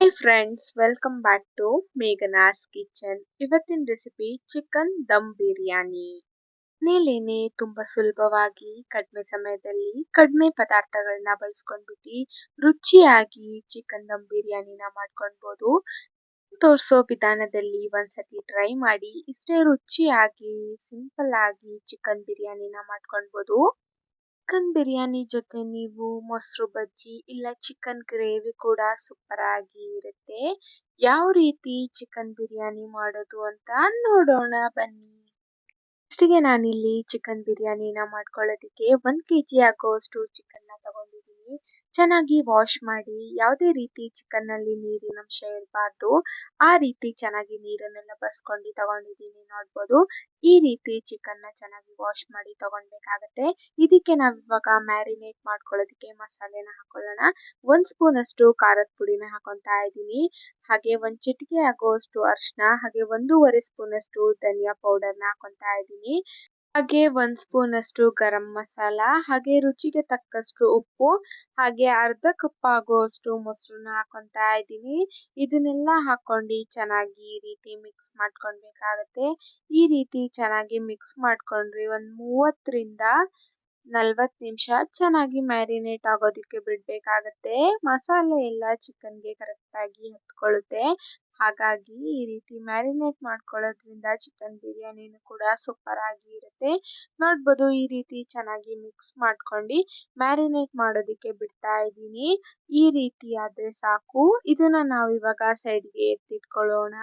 Hey friends, welcome back to Meghana's Kitchen. ಇವತ್ತಿನ recipe chicken dum biryani. ಮನೇಲೇನೆ ತುಂಬಾ ಸುಲಭವಾಗಿ ಕಡಿಮೆ ಸಮಯದಲ್ಲಿ ಕಡಿಮೆ ಪದಾರ್ಥಗಳನ್ನ ಬಳಸ್ಕೊಂಡ್ಬಿಟ್ಟು ರುಚಿಯಾಗಿ ಚಿಕನ್ ದಮ್ ಬಿರಿಯಾನಿನ ಮಾಡ್ಕೊಳ್ಬೋದು. ತೋರಿಸೋ ವಿಧಾನದಲ್ಲಿ ಒಂದ್ಸತಿ ಟ್ರೈ ಮಾಡಿ. ಇಷ್ಟೇ ರುಚಿಯಾಗಿ ಸಿಂಪಲ್ ಆಗಿ ಚಿಕನ್ ಬಿರಿಯಾನಿನ ಮಾಡ್ಕೊಳ್ಬೋದು. ಚಿಕನ್ ಬಿರಿಯಾನಿ ಜೊತೆ ನೀವು ಮೊಸರು ಬಜ್ಜಿ ಇಲ್ಲ ಚಿಕನ್ ಗ್ರೇವಿ ಕೂಡ ಸೂಪರ್ ಆಗಿ ಇರುತ್ತೆ. ಯಾವ ರೀತಿ ಚಿಕನ್ ಬಿರಿಯಾನಿ ಮಾಡೋದು ಅಂತ ನೋಡೋಣ ಬನ್ನಿ. ಫಸ್ಟಿಗೆ ನಾನಿಲ್ಲಿ ಚಿಕನ್ ಬಿರಿಯಾನಿನ ಮಾಡ್ಕೊಳ್ಳೋದಕ್ಕೆ 1 kg ಆಗೋಷ್ಟು ಚಿಕನ್ನ ತಗೊಂಡಿದ್ದೀನಿ. ಚೆನ್ನಾಗಿ ವಾಶ್ ಮಾಡಿ, ಯಾವುದೇ ರೀತಿ ಚಿಕನ್ನಲ್ಲಿ ನೀರಿನ ಅಂಶ ಇರಬಾರ್ದು, ಆ ರೀತಿ ಚೆನ್ನಾಗಿ ನೀರನ್ನೆಲ್ಲ ಬಸ್ಕೊಂಡು ತಗೊಂಡಿದ್ದೀನಿ. ನೋಡ್ಬೋದು, ಈ ರೀತಿ ಚಿಕನ್ನ ಚೆನ್ನಾಗಿ ವಾಶ್ ಮಾಡಿ ತಗೊಳ್ಬೇಕಾಗತ್ತೆ. ಇದಕ್ಕೆ ನಾವು ಇವಾಗ ಮ್ಯಾರಿನೇಟ್ ಮಾಡ್ಕೊಳ್ಳೋದಕ್ಕೆ ಮಸಾಲೆನ ಹಾಕೊಳ್ಳೋಣ. 1 ಸ್ಪೂನ್ ಅಷ್ಟು ಖಾರದ ಪುಡಿನ ಹಾಕೊತಾ ಇದ್ದೀನಿ. ಹಾಗೆ 1 ಚಿಟಿಕೆ ಆಗೋಷ್ಟು ಅರಿಶಿನ, ಹಾಗೆ 1.5 ಸ್ಪೂನ್ ಅಷ್ಟು ಧನಿಯಾ ಪೌಡರ್ನ ಹಾಕೊತಾ ಇದ್ದೀನಿ. ಹಾಗೆ 1 ಸ್ಪೂನ್ ಅಷ್ಟು ಗರಂ ಮಸಾಲ, ಹಾಗೆ ರುಚಿಗೆ ತಕ್ಕಷ್ಟು ಉಪ್ಪು, ಹಾಗೆ ಅರ್ಧ ಕಪ್ ಆಗೋಷ್ಟು ಮೊಸರನ್ನ ಹಾಕೊತಾ ಇದ್ದೀನಿ. ಇದನ್ನೆಲ್ಲ ಹಾಕೊಂಡು ಚೆನ್ನಾಗಿ ಈ ರೀತಿ ಮಿಕ್ಸ್ ಮಾಡ್ಕೊಳ್ಬೇಕಾಗತ್ತೆ. ಈ ರೀತಿ ಚೆನ್ನಾಗಿ ಮಿಕ್ಸ್ ಮಾಡ್ಕೊಂಡ್ರೆ ಒಂದು 30 ರಿಂದ 40 ನಿಮಿಷ ಚೆನ್ನಾಗಿ ಮ್ಯಾರಿನೇಟ್ ಆಗೋದಕ್ಕೆ ಬಿಡಬೇಕಾಗತ್ತೆ. ಮಸಾಲೆ ಎಲ್ಲ ಚಿಕನ್ಗೆ ಕರೆಕ್ಟಾಗಿ ಹತ್ಕೊಳ್ಳುತ್ತೆ. ಹಾಗಾಗಿ ಈ ರೀತಿ ಮ್ಯಾರಿನೇಟ್ ಮಾಡ್ಕೊಳ್ಳೋದ್ರಿಂದ ಚಿಕನ್ ಬಿರಿಯಾನಿನೂ ಕೂಡ ಸೂಪರ್ ಆಗಿ ಇರುತ್ತೆ. ನೋಡ್ಬೋದು, ಈ ರೀತಿ ಚೆನ್ನಾಗಿ ಮಿಕ್ಸ್ ಮಾಡ್ಕೊಂಡು ಮ್ಯಾರಿನೇಟ್ ಮಾಡೋದಕ್ಕೆ ಬಿಡ್ತಾ ಇದ್ದೀನಿ. ಈ ರೀತಿ ಆದರೆ ಸಾಕು. ಇದನ್ನ ನಾವು ಇವಾಗ ಸೈಡ್ಗೆ ಎತ್ತಿಟ್ಕೊಳ್ಳೋಣ.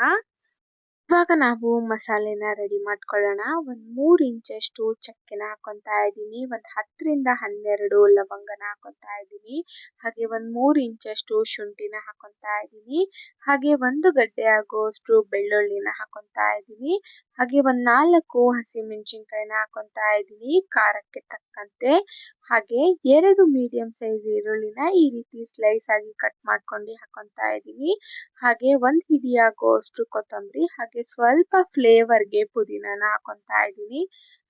ಇವಾಗ ನಾವು ಮಸಾಲೆನ ರೆಡಿ ಮಾಡ್ಕೊಳ್ಳೋಣ. ಒಂದು 3 ಇಂಚಷ್ಟು ಚಕ್ಕೆನ ಹಾಕೊತಾ ಇದ್ದೀನಿ. ಒಂದು 10 ರಿಂದ 12 ಲವಂಗನ ಹಾಕೊತಾ ಇದ್ದೀನಿ. ಹಾಗೆ ಒಂದು 3 ಇಂಚಷ್ಟು ಶುಂಠಿನ ಹಾಕೊತಾ ಇದ್ದೀನಿ. ಹಾಗೆ 1 ಗಡ್ಡೆ ಆಗೋಷ್ಟು ಬೆಳ್ಳುಳ್ಳಿನ ಹಾಕೊತಾ ಇದ್ದೀನಿ. ಹಾಗೆ ಒಂದು 4 ಹಸಿಮೆಣಸಿನಕಾಯಿನ ಹಾಕೊತಾ ಇದ್ದೀನಿ ಖಾರಕ್ಕೆ ತಕ್ಕಂತೆ. ಹಾಗೆ 2 ಮೀಡಿಯಂ ಸೈಜ್ ಈರುಳ್ಳಿನ ಈ ರೀತಿ ಸ್ಲೈಸ್ ಆಗಿ ಕಟ್ ಮಾಡ್ಕೊಂಡು ಹಾಕೊತಾ ಇದ್ದೀನಿ. ಹಾಗೆ 1 ಹಿಡಿ ಆಗೋಷ್ಟು ಕೊತ್ತಂಬರಿ, ಹಾಗೆ ಸ್ವಲ್ಪ ಫ್ಲೇವರ್ಗೆ ಪುದೀನಾನ ಹಾಕೊತಾ ಇದ್ದೀನಿ.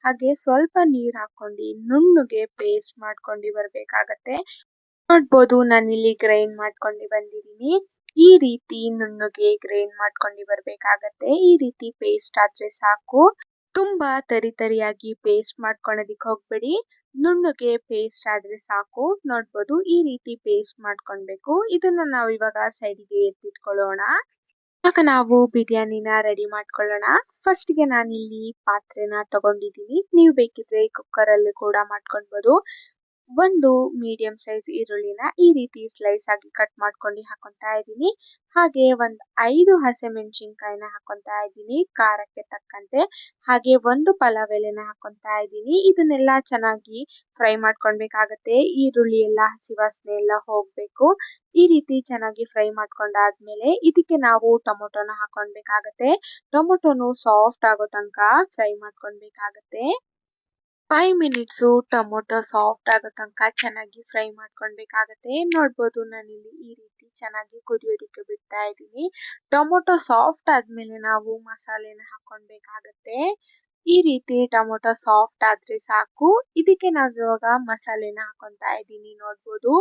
ಹಾಗೆ ಸ್ವಲ್ಪ ನೀರು ಹಾಕೊಂಡು ನುಣ್ಣಗೆ ಪೇಸ್ಟ್ ಮಾಡ್ಕೊಂಡು ಬರಬೇಕಾಗತ್ತೆ. ನೋಡ್ಬೋದು, ನಾನಿಲ್ಲಿ ಗ್ರೈಂಡ್ ಮಾಡ್ಕೊಂಡು ಬಂದಿದ್ದೀನಿ. ಈ ರೀತಿ ನುಣ್ಣಗೆ ಗ್ರೈಂಡ್ ಮಾಡ್ಕೊಂಡು ಬರಬೇಕಾಗತ್ತೆ. ಈ ರೀತಿ ಪೇಸ್ಟ್ ಆದ್ರೆ ಸಾಕು. ತುಂಬಾ ತರಿಯಾಗಿ ಪೇಸ್ಟ್ ಮಾಡ್ಕೊಳ್ಳೋದಿಕ್ಕೆ ಹೋಗ್ಬೇಡಿ, ನುಣ್ಣಗೆ ಪೇಸ್ಟ್ ಆದ್ರೆ ಸಾಕು. ನೋಡ್ಬೋದು, ಈ ರೀತಿ ಪೇಸ್ಟ್ ಮಾಡ್ಕೊಳ್ಬೇಕು. ಇದನ್ನ ನಾವು ಇವಾಗ ಸೈಡ್ಗೆ ಎತ್ತಿಟ್ಕೊಳ್ಳೋಣ. ಇವಾಗ ನಾವು ಬಿರಿಯಾನಿನ ರೆಡಿ ಮಾಡ್ಕೊಳ್ಳೋಣ. ಫಸ್ಟ್ಗೆ ನಾನಿಲ್ಲಿ ಪಾತ್ರೆನ ತಗೊಂಡಿದ್ದೀನಿ. ನೀವು ಬೇಕಿದ್ರೆ ಕುಕ್ಕರಲ್ಲಿ ಕೂಡ ಮಾಡ್ಕೊಳ್ಬೋದು. 1 ಮೀಡಿಯಂ ಸೈಜ್ ಈರುಳ್ಳಿನ ಈ ರೀತಿ ಸ್ಲೈಸ್ ಆಗಿ ಕಟ್ ಮಾಡ್ಕೊಂಡು ಹಾಕೊತಾ ಇದ್ದೀನಿ. ಹಾಗೆ ಒಂದು 5 ಹಸಿಮೆಣಸಿನಕಾಯಿನ ಹಾಕೊತಾ ಇದ್ದೀನಿ ಖಾರಕ್ಕೆ ತಕ್ಕಂತೆ. ಹಾಗೆ 1 ಪಲಾವ್ ಎಲೆನ ಹಾಕೊತಾ ಇದ್ದೀನಿ. ಇದನ್ನೆಲ್ಲ ಚೆನ್ನಾಗಿ ಫ್ರೈ ಮಾಡ್ಕೊಳ್ಬೇಕಾಗತ್ತೆ. ಈರುಳ್ಳಿ ಎಲ್ಲ ಹಸಿ ವಾಸನೆ ಎಲ್ಲ ಹೋಗಬೇಕು. ಈ ರೀತಿ ಚೆನ್ನಾಗಿ ಫ್ರೈ ಮಾಡ್ಕೊಂಡಾದ್ಮೇಲೆ ಇದಕ್ಕೆ ನಾವು ಟೊಮೊಟೊನ ಹಾಕೊಳ್ಬೇಕಾಗತ್ತೆ. ಟೊಮೊಟೊನು ಸಾಫ್ಟ್ ಆಗೋ ತನಕ ಫ್ರೈ ಮಾಡ್ಕೊಳ್ಬೇಕಾಗತ್ತೆ. 5 ಮಿನಿಟ್ಸು ಟೊಮೊಟೊ ಸಾಫ್ಟ್ ಆಗೋ ತನಕ ಚೆನ್ನಾಗಿ ಫ್ರೈ ಮಾಡ್ಕೊಳ್ಬೇಕಾಗತ್ತೆ. ನೋಡ್ಬೋದು, ನಾನಿಲ್ಲಿ ಈ ರೀತಿ ಚೆನ್ನಾಗಿ ಕುದಿಯೋದಕ್ಕೆ ಬಿಡ್ತಾ ಇದ್ದೀನಿ. ಟೊಮೊಟೊ ಸಾಫ್ಟ್ ಆದ್ಮೇಲೆ ನಾವು ಮಸಾಲೆನ ಹಾಕೊಳ್ಬೇಕಾಗತ್ತೆ. ಈ ರೀತಿ ಟೊಮೊಟೊ ಸಾಫ್ಟ್ ಆದ್ರೆ ಸಾಕು. ಇದಕ್ಕೆ ನಾವು ಇವಾಗ ಮಸಾಲೆನ ಹಾಕೊತಾ ಇದ್ದೀನಿ. ನೋಡ್ಬೋದು,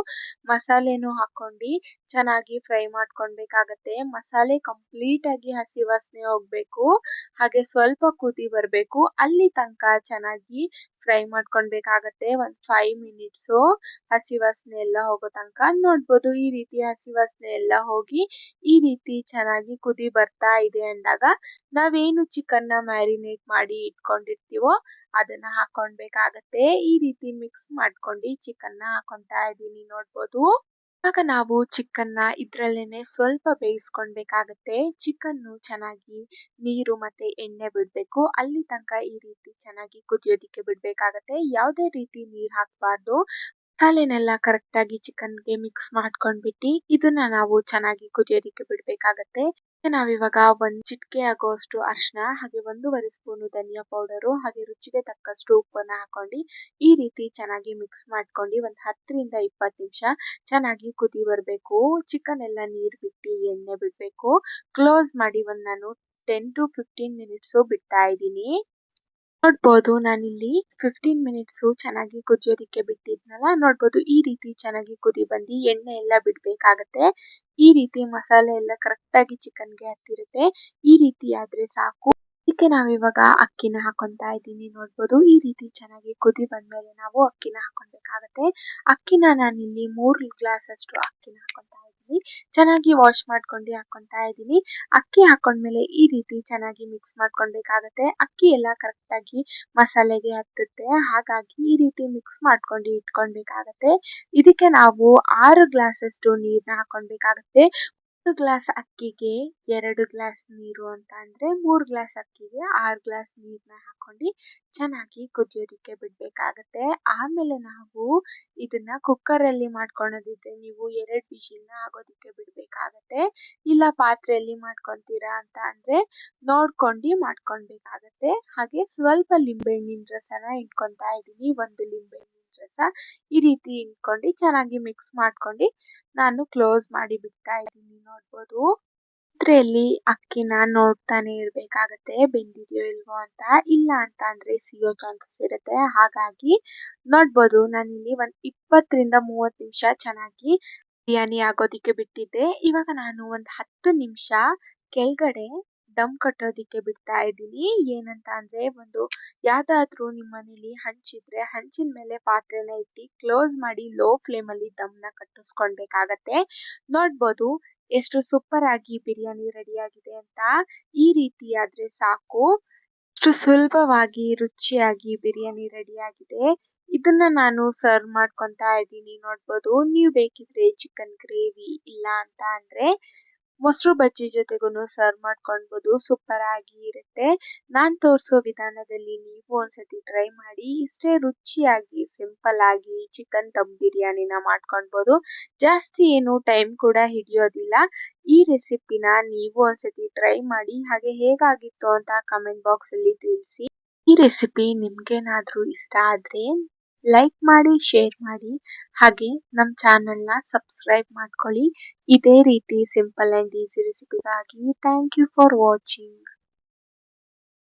ಮಸಾಲೆನೂ ಹಾಕೊಂಡು ಚೆನ್ನಾಗಿ ಫ್ರೈ ಮಾಡ್ಕೊಳ್ಬೇಕಾಗತ್ತೆ. ಮಸಾಲೆ ಕಂಪ್ಲೀಟ್ ಆಗಿ ಹಸಿ ವಾಸನೆ ಹೋಗ್ಬೇಕು. ಹಾಗೆ ಸ್ವಲ್ಪ ಕುದಿ ಬರಬೇಕು. ಅಲ್ಲಿ ತನಕ ಚೆನ್ನಾಗಿ ಫ್ರೈ ಮಾಡ್ಕೊಳ್ಬೇಕಾಗತ್ತೆ. ಒಂದು 5 ಮಿನಿಟ್ಸು ಹಸಿ ವಾಸನೆ ಎಲ್ಲ ಹೋಗೋ ತನಕ. ನೋಡ್ಬೋದು, ಈ ರೀತಿ ಹಸಿ ವಾಸನೆ ಎಲ್ಲ ಹೋಗಿ ಈ ರೀತಿ ಚೆನ್ನಾಗಿ ಕುದಿ ಬರ್ತಾ ಇದೆ ಅಂದಾಗ ನಾವೇನು ಚಿಕನ್ನ ಮ್ಯಾರಿನೇಟ್ ಮಾಡಿ ಇಟ್ಕೊಂಡಿರ್ತೀವೋ ಅದನ್ನ ಹಾಕೊಳ್ಬೇಕಾಗತ್ತೆ. ಈ ರೀತಿ ಮಿಕ್ಸ್ ಮಾಡ್ಕೊಂಡು ಚಿಕನ್ನ ಹಾಕೊತಾ ಇದ್ದೀನಿ. ನೋಡ್ಬೋದು, ಇವಾಗ ನಾವು ಚಿಕನ್ನ ಇದ್ರಲ್ಲೇನೆ ಸ್ವಲ್ಪ ಬೇಯಿಸ್ಕೊಳ್ಬೇಕಾಗತ್ತೆ. ಚಿಕನ್ನು ಚೆನ್ನಾಗಿ ನೀರು ಮತ್ತೆ ಎಣ್ಣೆ ಬಿಡಬೇಕು. ಅಲ್ಲಿ ತನಕ ಈ ರೀತಿ ಚೆನ್ನಾಗಿ ಕುದಿಯೋದಿಕ್ಕೆ ಬಿಡಬೇಕಾಗತ್ತೆ. ಯಾವುದೇ ರೀತಿ ನೀರು ಹಾಕಬಾರ್ದು. ಮಸಾಲೆನೆಲ್ಲ ಕರೆಕ್ಟಾಗಿ ಚಿಕನ್ಗೆ ಮಿಕ್ಸ್ ಮಾಡ್ಕೊಂಡ್ಬಿಟ್ಟು ಇದನ್ನ ನಾವು ಚೆನ್ನಾಗಿ ಕುದಿಯೋದಿಕ್ಕೆ ಬಿಡಬೇಕಾಗತ್ತೆ. ನಾವಿವಾಗ 1 ಚಿಟಿಕೆ ಆಗೋಷ್ಟು ಅರಿಶಿನ, ಹಾಗೆ 1.5 ಸ್ಪೂನು ಧನಿಯಾ ಪೌಡರು, ಹಾಗೆ ರುಚಿಗೆ ತಕ್ಕಷ್ಟು ಉಪ್ಪನ್ನ ಹಾಕೊಂಡು ಈ ರೀತಿ ಚೆನ್ನಾಗಿ ಮಿಕ್ಸ್ ಮಾಡ್ಕೊಂಡು ಒಂದು 10 ರಿಂದ 20 ನಿಮಿಷ ಚೆನ್ನಾಗಿ ಕುದಿ ಬರಬೇಕು. ಚಿಕನ್ ಎಲ್ಲ ನೀರು ಬಿಟ್ಟು ಎಣ್ಣೆ ಬಿಡಬೇಕು. ಕ್ಲೋಸ್ ಮಾಡಿ ನಾನು 10 to 15 ಮಿನಿಟ್ಸು ಬಿಡ್ತಾ ಇದ್ದೀನಿ. ನೋಡ್ಬೋದು ನಾನಿಲ್ಲಿ 15 ಮಿನಿಟ್ಸು ಚೆನ್ನಾಗಿ ಕುದಿಯೋದಕ್ಕೆ ಬಿಟ್ಟಿದ್ನಲ್ಲ, ನೋಡ್ಬೋದು ಈ ರೀತಿ ಚೆನ್ನಾಗಿ ಕುದಿ ಬಂದು ಎಣ್ಣೆ ಎಲ್ಲ ಬಿಡಬೇಕಾಗತ್ತೆ. ಈ ರೀತಿ ಮಸಾಲೆ ಎಲ್ಲ ಕರೆಕ್ಟಾಗಿ ಚಿಕನ್ಗೆ ಹತ್ತಿರುತ್ತೆ. ಈ ರೀತಿ ಆದರೆ ಸಾಕು. ಇದಕ್ಕೆ ನಾವಿವಾಗ ಅಕ್ಕಿನ ಹಾಕೊತಾ ಇದ್ದೀನಿ. ನೋಡ್ಬೋದು ಈ ರೀತಿ ಚೆನ್ನಾಗಿ ಕುದಿ ಬಂದಮೇಲೆ ನಾವು ಅಕ್ಕಿನ ಹಾಕೊಬೇಕಾಗತ್ತೆ. ಅಕ್ಕಿನ ನಾನಿಲ್ಲಿ 3 ಗ್ಲಾಸ್ ಅಷ್ಟು ಅಕ್ಕಿನ ಹಾಕೊತಾ ಇದ್ದೀನಿ. ಚೆನ್ನಾಗಿ ವಾಶ್ ಮಾಡ್ಕೊಂಡು ಹಾಕೊತಾ ಇದ್ದೀನಿ. ಅಕ್ಕಿ ಹಾಕೊಂಡ್ಮೇಲೆ ಈ ರೀತಿ ಚೆನ್ನಾಗಿ ಮಿಕ್ಸ್ ಮಾಡ್ಕೊಳ್ಬೇಕಾಗತ್ತೆ. ಅಕ್ಕಿ ಎಲ್ಲ ಕರೆಕ್ಟಾಗಿ ಮಸಾಲೆಗೆ ಹತ್ತುತ್ತೆ. ಹಾಗಾಗಿ ಈ ರೀತಿ ಮಿಕ್ಸ್ ಮಾಡ್ಕೊಂಡು ಇಟ್ಕೊಳ್ಬೇಕಾಗತ್ತೆ. ಇದಕ್ಕೆ ನಾವು 6 ಗ್ಲಾಸಷ್ಟು ನೀರನ್ನ ಹಾಕೊಳ್ಬೇಕಾಗತ್ತೆ. 1 ಗ್ಲಾಸ್ ಅಕ್ಕಿಗೆ 2 ಗ್ಲಾಸ್ ನೀರು ಅಂತ ಅಂದರೆ 3 ಗ್ಲಾಸ್ ಅಕ್ಕಿಗೆ 6 ಗ್ಲಾಸ್ ನೀರನ್ನ ಹಾಕೊಂಡು ಚೆನ್ನಾಗಿ ಕುದಿಯೋದಕ್ಕೆ ಬಿಡಬೇಕಾಗತ್ತೆ. ಆಮೇಲೆ ನಾವು ಇದನ್ನ ಕುಕ್ಕರಲ್ಲಿ ಮಾಡ್ಕೊಳೋದಿದ್ರೆ ನೀವು 2 ವಿಷಿಲ್ನ ಆಗೋದಕ್ಕೆ ಬಿಡಬೇಕಾಗತ್ತೆ. ಇಲ್ಲ ಪಾತ್ರೆಯಲ್ಲಿ ಮಾಡ್ಕೊತೀರಾ ಅಂತ ಅಂದರೆ ನೋಡ್ಕೊಂಡು ಮಾಡ್ಕೊಳ್ಬೇಕಾಗತ್ತೆ. ಹಾಗೆ ಸ್ವಲ್ಪ ಲಿಂಬೆಹಣ್ಣಿನ ರಸನ ಇಟ್ಕೊತಾ ಇದ್ದೀನಿ. 1 ಲಿಂಬೆಹಣ್ಣಿನ ರಸ ಈ ರೀತಿ ಇಟ್ಕೊಂಡು ಚೆನ್ನಾಗಿ ಮಿಕ್ಸ್ ಮಾಡ್ಕೊಂಡು ನಾನು ಕ್ಲೋಸ್ ಮಾಡಿ ಬಿಡ್ತಾ ಇದ್ದೀನಿ. ನೋಡ್ಬೋದು ಪಾತ್ರೆಯಲ್ಲಿ ಅಕ್ಕಿನ ನೋಡ್ತಾನೆ ಇರಬೇಕಾಗತ್ತೆ ಬೆಂದಿದೆಯೋ ಇಲ್ವೋ ಅಂತ. ಇಲ್ಲ ಅಂತ ಅಂದರೆ ಸಿಯೋ ಚಾನ್ಸಸ್ ಇರುತ್ತೆ. ಹಾಗಾಗಿ ನೋಡ್ಬೋದು ನಾನಿಲ್ಲಿ ಒಂದು 20 ರಿಂದ 30 ನಿಮಿಷ ಚೆನ್ನಾಗಿ ಬಿರಿಯಾನಿ ಆಗೋದಕ್ಕೆ ಬಿಟ್ಟಿದ್ದೆ. ಇವಾಗ ನಾನು ಒಂದು 10 ನಿಮಿಷ ಕೆಳಗಡೆ ದಮ್ ಕಟ್ಟೋದಕ್ಕೆ ಬಿಡ್ತಾ ಇದ್ದೀನಿ. ಏನಂತ ಅಂದರೆ ಒಂದು ಯಾವುದಾದ್ರೂ ನಿಮ್ಮ ಮನೇಲಿ ಹಂಚಿದ್ರೆ ಹಂಚಿನ ಮೇಲೆ ಪಾತ್ರೆನ ಇಟ್ಟು ಕ್ಲೋಸ್ ಮಾಡಿ ಲೋ ಫ್ಲೇಮಲ್ಲಿ ದಮ್ನ ಕಟ್ಟಿಸ್ಕೊಳ್ಬೇಕಾಗತ್ತೆ. ನೋಡ್ಬೋದು ಎಷ್ಟು ಸೂಪರ್ ಆಗಿ ಬಿರಿಯಾನಿ ರೆಡಿಯಾಗಿದೆ ಅಂತ. ಈ ರೀತಿ ಆದರೆ ಸಾಕು. ಇಷ್ಟು ಸುಲಭವಾಗಿ ರುಚಿಯಾಗಿ ಬಿರಿಯಾನಿ ರೆಡಿಯಾಗಿದೆ. ಇದನ್ನ ನಾನು ಸರ್ವ್ ಮಾಡ್ಕೊತಾ ಇದ್ದೀನಿ. ನೋಡ್ಬೋದು ನೀವು ಬೇಕಿದ್ರೆ ಚಿಕನ್ ಗ್ರೇವಿ ಇಲ್ಲ ಅಂತ ಅಂದರೆ ಮೊಸರು ಬಜ್ಜಿ ಜೊತೆಗೂ ಸರ್ವ್ ಮಾಡ್ಕೊಳ್ಬೋದು. ಸೂಪರ್ ಆಗಿ ಇರುತ್ತೆ. ನಾನು ತೋರಿಸೋ ವಿಧಾನದಲ್ಲಿ ನೀವು ಒಂದ್ಸತಿ ಟ್ರೈ ಮಾಡಿ. ಇಷ್ಟೇ ರುಚಿಯಾಗಿ ಸಿಂಪಲ್ ಆಗಿ ಚಿಕನ್ ದಮ್ ಬಿರಿಯಾನಿನ ಮಾಡ್ಕೊಳ್ಬೋದು. ಜಾಸ್ತಿ ಏನು ಟೈಮ್ ಕೂಡ ಹಿಡಿಯೋದಿಲ್ಲ. ಈ ರೆಸಿಪಿನ ನೀವು ಒಂದ್ಸತಿ ಟ್ರೈ ಮಾಡಿ. ಹಾಗೆ ಹೇಗಾಗಿತ್ತು ಅಂತ ಕಮೆಂಟ್ ಬಾಕ್ಸಲ್ಲಿ ತಿಳಿಸಿ. ಈ ರೆಸಿಪಿ ನಿಮ್ಗೇನಾದರೂ ಇಷ್ಟ ಆದರೆ ಲೈಕ್ ಮಾಡಿ, ಶೇರ್ ಮಾಡಿ, ಹಾಗೆ ನಮ್ಮ ಚಾನಲ್ನ ಸಬ್ಸ್ಕ್ರೈಬ್ ಮಾಡ್ಕೊಳ್ಳಿ. ಇದೇ ರೀತಿ ಸಿಂಪಲ್ ಆ್ಯಂಡ್ ಈಸಿ ರೆಸಿಪಿಗಾಗಿ ಥ್ಯಾಂಕ್ ಯು ಫಾರ್ ವಾಚಿಂಗ್.